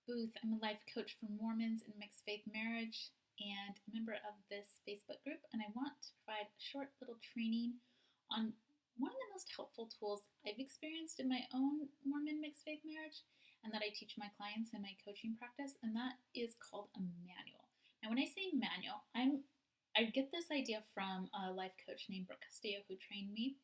Booth. I'm a life coach for Mormons in mixed faith marriage and a member of this Facebook group. And I want to provide a short little training on one of the most helpful tools I've experienced in my own Mormon mixed faith marriage and that I teach my clients in my coaching practice, and that is called a manual. Now, when I say manual, I get this idea from a life coach named Brooke Castillo who trained me.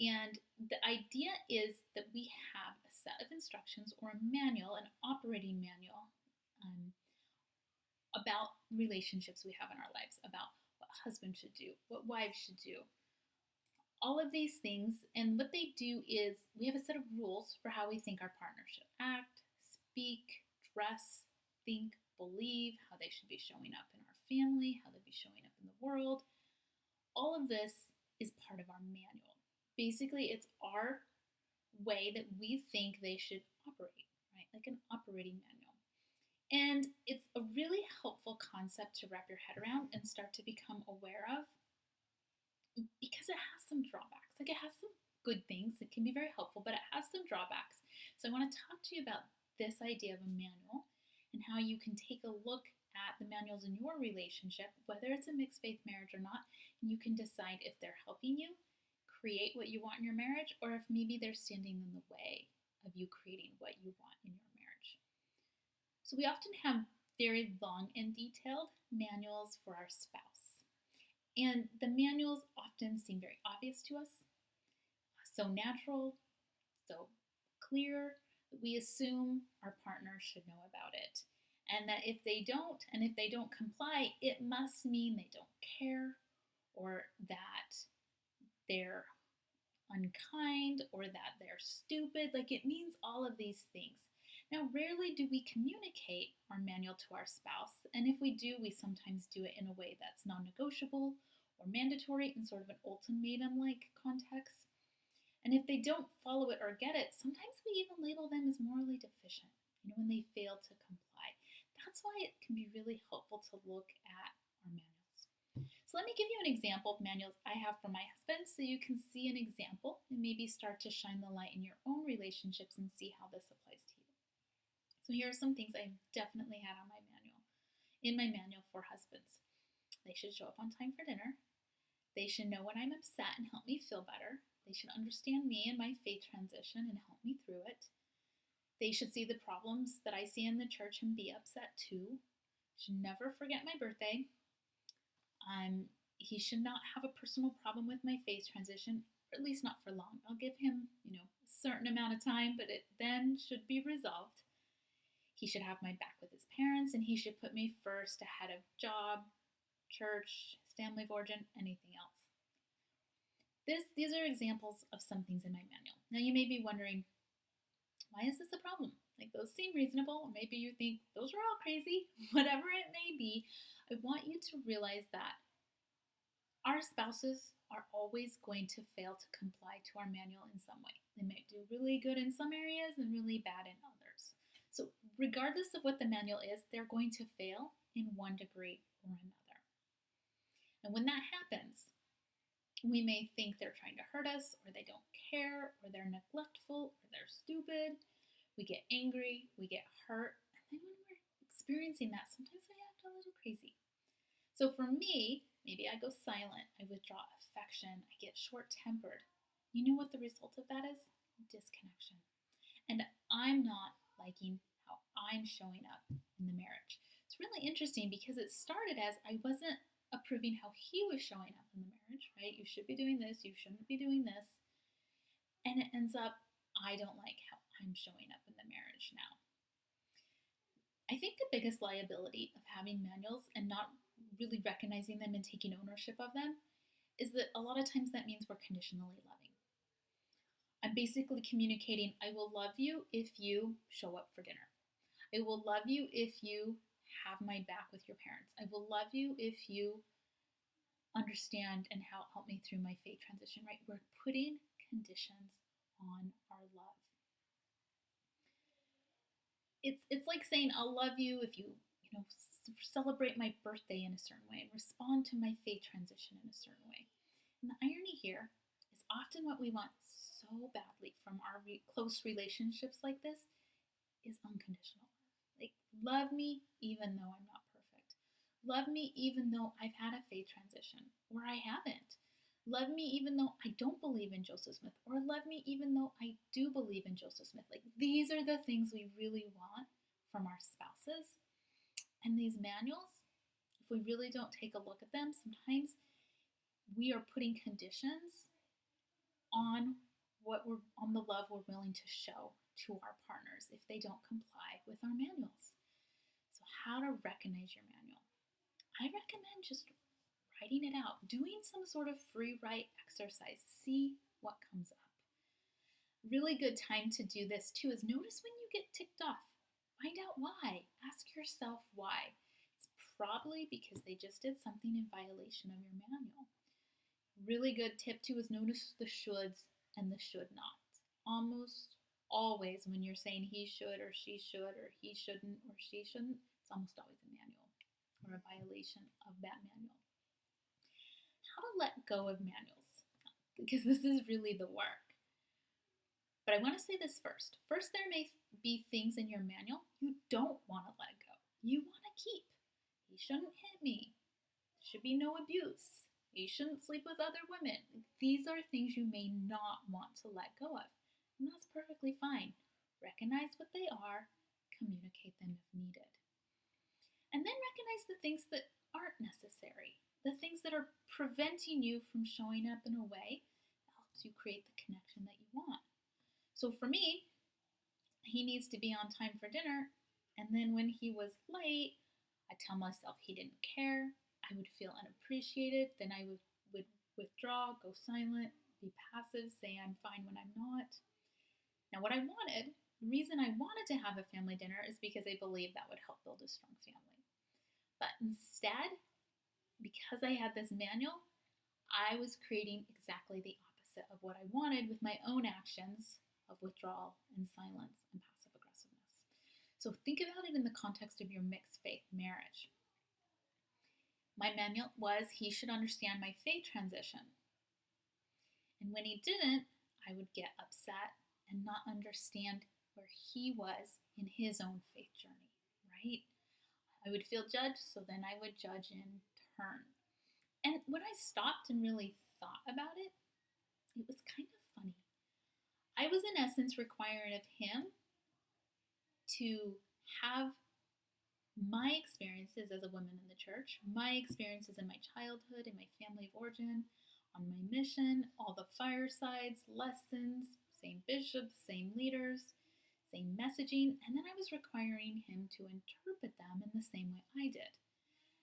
And the idea is that we have a set of instructions or a manual, an operating manual, about relationships we have in our lives, about what husbands should do, what wives should do, all of these things. And what they do is we have a set of rules for how we think our partner should act, speak, dress, think, believe, how they should be showing up in our family, how they'll be showing up in the world. All of this is part of our manual. Basically, it's our way that we think they should operate, right? Like an operating manual. And it's a really helpful concept to wrap your head around and start to become aware of because it has some drawbacks. Like it has some good things, it can be very helpful, but it has some drawbacks. So I want to talk to you about this idea of a manual and how you can take a look at the manuals in your relationship, whether it's a mixed faith marriage or not, and you can decide if they're helping you create what you want in your marriage, or if maybe they're standing in the way of you creating what you want in your marriage. So we often have very long and detailed manuals for our spouse. And the manuals often seem very obvious to us, so natural, so clear, that we assume our partner should know about it. And that if they don't, and if they don't comply, it must mean they don't care, or that they're unkind, or that they're stupid. Like it means all of these things. Now, rarely do we communicate our manual to our spouse, and if we do, we sometimes do it in a way that's non-negotiable or mandatory in sort of an ultimatum-like context. And if they don't follow it or get it, sometimes we even label them as morally deficient, when they fail to comply. That's why it can be really helpful to look at our manuals. So let me give you an example of manuals I have for my husband so you can see an example and maybe start to shine the light in your own relationships and see how this applies to you. So here are some things I definitely had on my manual, in my manual for husbands. They should show up on time for dinner. They should know when I'm upset and help me feel better. They should understand me and my faith transition and help me through it. They should see the problems that I see in the church and be upset too. Should never forget my birthday. He should not have a personal problem with my faith transition, or at least not for long. I'll give him, a certain amount of time, but it then should be resolved. He should have my back with his parents, and he should put me first ahead of job, church, his family of origin, anything else. These are examples of some things in my manual. Now you may be wondering, why is this a problem? Like those seem reasonable, or maybe you think those are all crazy. Whatever it may be, I want you to realize that our spouses are always going to fail to comply to our manual in some way. They might do really good in some areas and really bad in others. So regardless of what the manual is, they're going to fail in one degree or another. And when that happens, we may think they're trying to hurt us, or they don't care, or they're neglectful, or they're stupid. We get angry, we get hurt, and then when we're experiencing that, sometimes we act a little crazy. So for me, maybe I go silent, I withdraw affection, I get short-tempered. You know what the result of that is? Disconnection. And I'm not liking how I'm showing up in the marriage. It's really interesting because it started as I wasn't approving how he was showing up in the marriage, right? You should be doing this, you shouldn't be doing this. And it ends up, I don't like how I'm showing up in the marriage now. I think the biggest liability of having manuals and not really recognizing them and taking ownership of them is that a lot of times that means we're conditionally loving. I'm basically communicating, I will love you if you show up for dinner. I will love you if you have my back with your parents. I will love you if you understand and help me through my faith transition, right? We're putting conditions on our love. It's like saying, I'll love you if you celebrate my birthday in a certain way and respond to my faith transition in a certain way. And the irony here is often what we want so badly from our close relationships like this is unconditional love. Like, love me even though I'm not perfect. Love me even though I've had a faith transition or I haven't. Love me even though I don't believe in Joseph Smith, or love me even though I do believe in Joseph Smith. Like, these are the things we really want from our spouses. And these manuals, if we really don't take a look at them, sometimes we are putting conditions on on the love we're willing to show to our partners if they don't comply with our manuals. So, how to recognize your manual? I recommend just writing it out, doing some sort of free write exercise. See what comes up. Really good time to do this too is notice when you get ticked off. Find out why. Ask yourself why. It's probably because they just did something in violation of your manual. Really good tip too is notice the shoulds and the should nots. Almost always when you're saying he should or she should or he shouldn't or she shouldn't, it's almost always a manual or a violation of that manual. How to let go of manuals, because this is really the work. But I want to say this first. First, there may be things in your manual you don't want to let go. You want to keep. He shouldn't hit me. There should be no abuse. He shouldn't sleep with other women. These are things you may not want to let go of. And that's perfectly fine. Recognize what they are, communicate them if needed. And then recognize the things that aren't necessary, the things that are preventing you from showing up in a way that helps you create the connection that you want. So for me, he needs to be on time for dinner, and then when he was late, I tell myself he didn't care. I would feel unappreciated. Then I would withdraw, go silent, be passive, say I'm fine when I'm not. Now, the reason I wanted to have a family dinner is because I believed that would help build a strong family. But instead, because I had this manual, I was creating exactly the opposite of what I wanted with my own actions of withdrawal and silence and passive aggressiveness. So think about it in the context of your mixed faith marriage. My manual was he should understand my faith transition. And when he didn't, I would get upset and not understand where he was in his own faith journey, right? I would feel judged, so then I would judge in turn. And when I stopped and really thought about it, it was kind of funny. I was in essence requiring of him to have my experiences as a woman in the church, my experiences in my childhood, in my family of origin, on my mission, all the firesides, lessons, same bishops, same leaders, same messaging, and then I was requiring him to interpret them in the same way I did.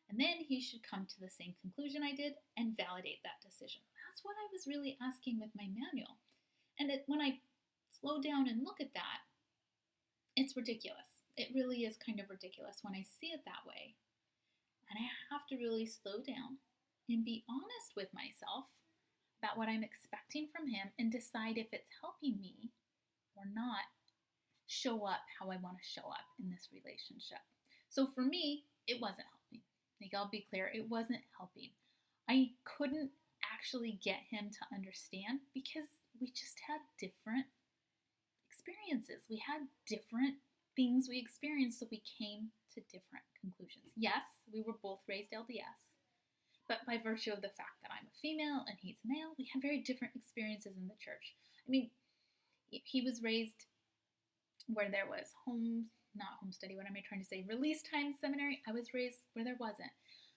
And then he should come to the same conclusion I did and validate that decision. That's what I was really asking with my manual. And when I slow down and look at that, it's ridiculous. It really is kind of ridiculous when I see it that way. And I have to really slow down and be honest with myself about what I'm expecting from him and decide if it's helping me or not show up how I want to show up in this relationship. So for me, it wasn't helping. Like, I'll be clear, it wasn't helping. I couldn't actually get him to understand because we just had different experiences. We had different things we experienced, so we came to different conclusions. Yes, we were both raised LDS, but by virtue of the fact that I'm a female and he's male, we had very different experiences in the church. I mean, he was raised where there was not home study, what am I trying to say? Release time seminary. I was raised where there wasn't.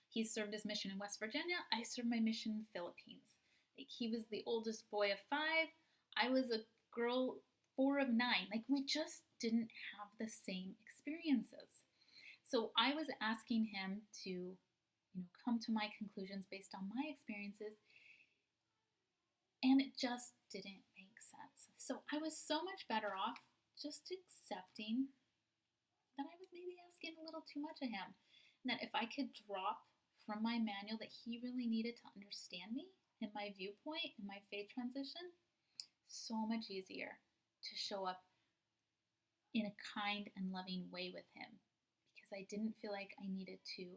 He served his mission in West Virginia. I served my mission in the Philippines. Like, he was the oldest boy of 5. I was a girl 4 of 9. Like, we just didn't have the same experiences. So I was asking him to, come to my conclusions based on my experiences, and it just didn't make sense. So I was so much better off just accepting that I was maybe asking a little too much of him, and that if I could drop from my manual that he really needed to understand me and my viewpoint and my faith transition, so much easier to show up in a kind and loving way with him, because I didn't feel like I needed to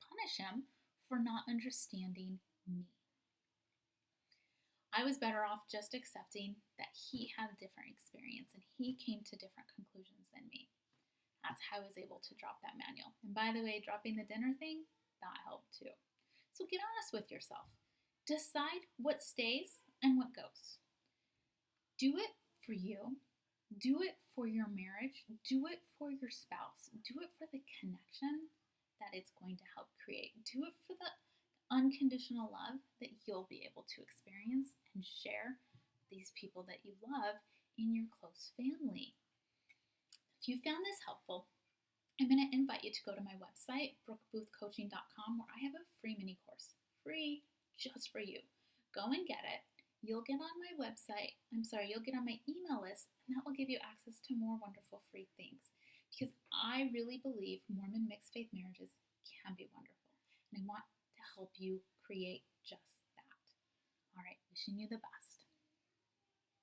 punish him for not understanding me. I was better off just accepting that he had a different experience and he came to different conclusions than me. That's that's how I was able to drop that manual. And by the way, dropping the dinner thing, that helped too. So get honest with yourself. Decide what stays and what goes. Do it for you. Do it for your marriage. Do it for your spouse. Do it for the connection that it's going to help create. Do it for the unconditional love that you'll be able to experience and share with these people that you love in your close family. If you found this helpful, I'm going to invite you to go to my website, brookeboothcoaching.com, where I have a free mini course, free just for you. Go and get it. You'll get on my website, you'll get on my email list, and that will give you access to more wonderful free things. Because I really believe Mormon mixed faith marriages can be wonderful. And I want to help you create just that. All right, wishing you the best.